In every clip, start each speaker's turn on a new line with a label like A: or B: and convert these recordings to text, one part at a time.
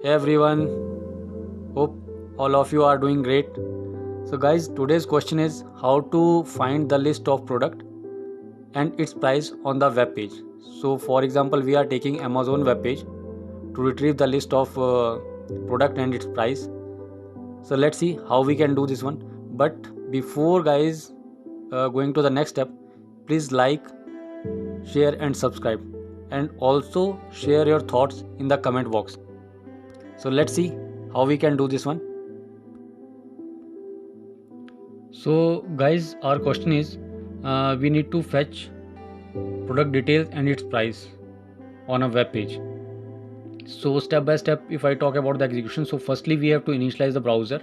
A: Hey everyone, hope all of you are doing great. So guys, today's question is how to find the list of product and its price on the web page. So for example, we are taking Amazon web page to retrieve the list of product and its price. So let's see how we can do this one. But before guys going to the next step, please like, share and subscribe, and also share your thoughts in the comment box. So let's see how we can do this one. So guys, our question is we need to fetch product details and its price on a web page. So step by step, if I talk about the execution, so firstly we have to initialize the browser.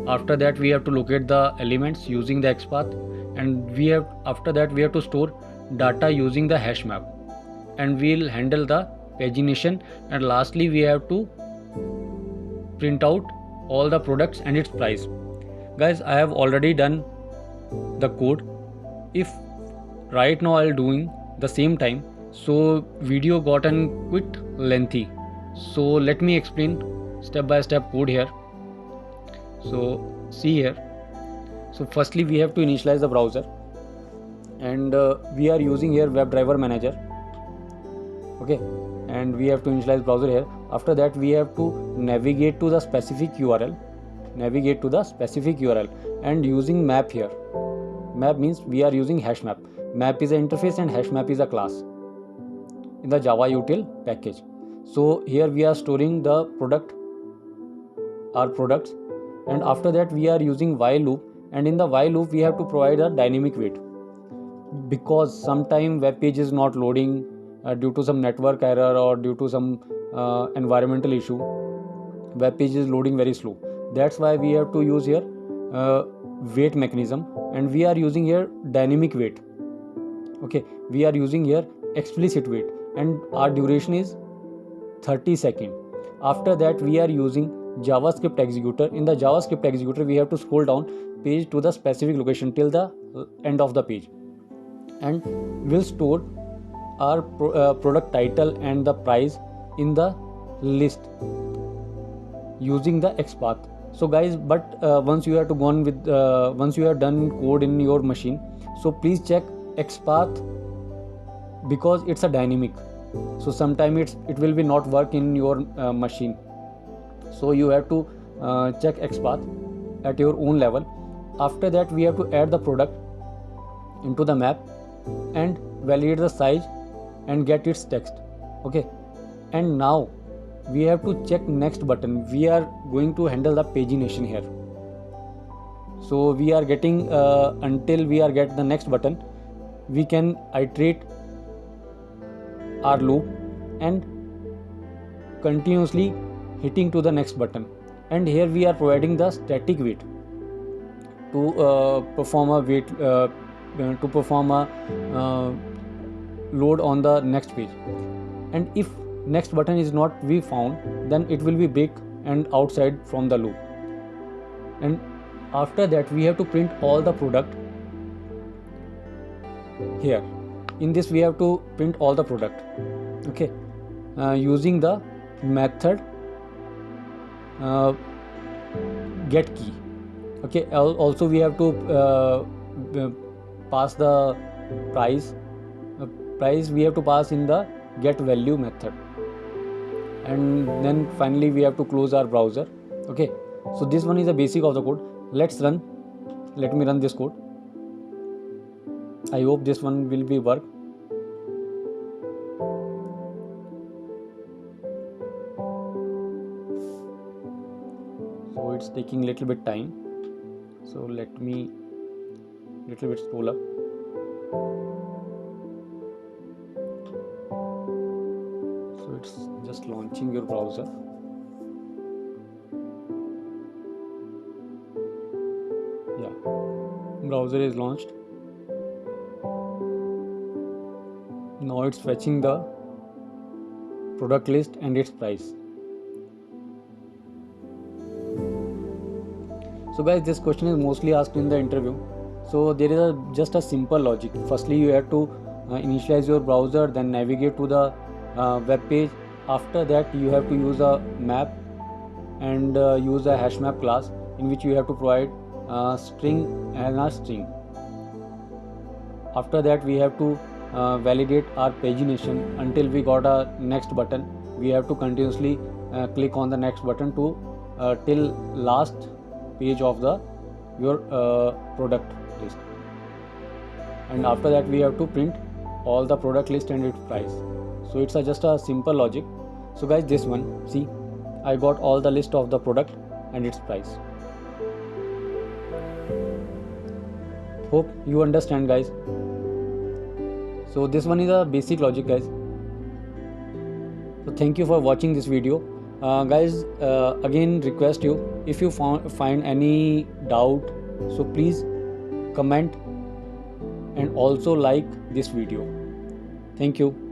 A: After that we have to locate the elements using the XPath, and after that we have to store data using the hash map, and we'll handle the pagination, and lastly we have to print out all the products and its price. Guys, I have already done the code. If right now I'll doing the same time, so video gotten quite lengthy, so let me explain step by step code here. So see here, so firstly we have to initialize the browser, and we are using here WebDriver Manager. Okay, and we have to initialize browser here. After that we have to navigate to the specific URL, and using map here. Map means we are using hash map. Map is an interface and hash map is a class in the Java util package. So here we are storing the our products, and after that we are using while loop, and in the while loop we have to provide a dynamic wait, because sometime web page is not loading due to some network error or due to some environmental issue. Web page is loading very slow. That's why we have to use here wait mechanism, and we are using here dynamic wait. Okay, we are using here explicit wait, and our duration is 30 seconds. After that we are using JavaScript executor. In the JavaScript executor we have to scroll down page to the specific location till the end of the page, and we'll store our product title and the price in the list using the XPath. So guys, but once you have to go on with once you have done code in your machine, so please check XPath, because it's a dynamic, so sometime it will be not work in your machine. So you have to check XPath at your own level. After that we have to add the product into the map and validate the size and get its text. Okay, and now we have to check next button. We are going to handle the pagination here. So we are getting until we are get the next button, we can iterate our loop and continuously hitting to the next button. And here we are providing the static wait to perform a load on the next page. And if next button is not be found, then it will be break and outside from the loop. And after that we have to print all the product here. In this we have to print all the product. Okay, using the method get key. Okay, also we have to pass the price we have to pass in the get value method, and then finally we have to close our browser. Okay, so this one is the basic of the code. Let me run this code. I hope this one will be work. So it's taking little bit time, so let me little bit scroll up. So it's just launching your browser. Yeah, browser is launched. Now it's fetching the product list and its price. So guys, this question is mostly asked in the interview. So there is just a simple logic. Firstly you have to initialize your browser, then navigate to the web page, After that you have to use a map and use a hash map class in which you have to provide string and a string. After that we have to validate our pagination until we got a next button. We have to continuously click on the next button to till last page of the your product list. And after that we have to print all the product list and its price. So it's just a simple logic. So guys, this one, see, I got all the list of the product and its price. Hope you understand, guys. So this one is a basic logic, guys. So thank you for watching this video. Guys, again request you, if you find any doubt, so please comment and also like this video. Thank you.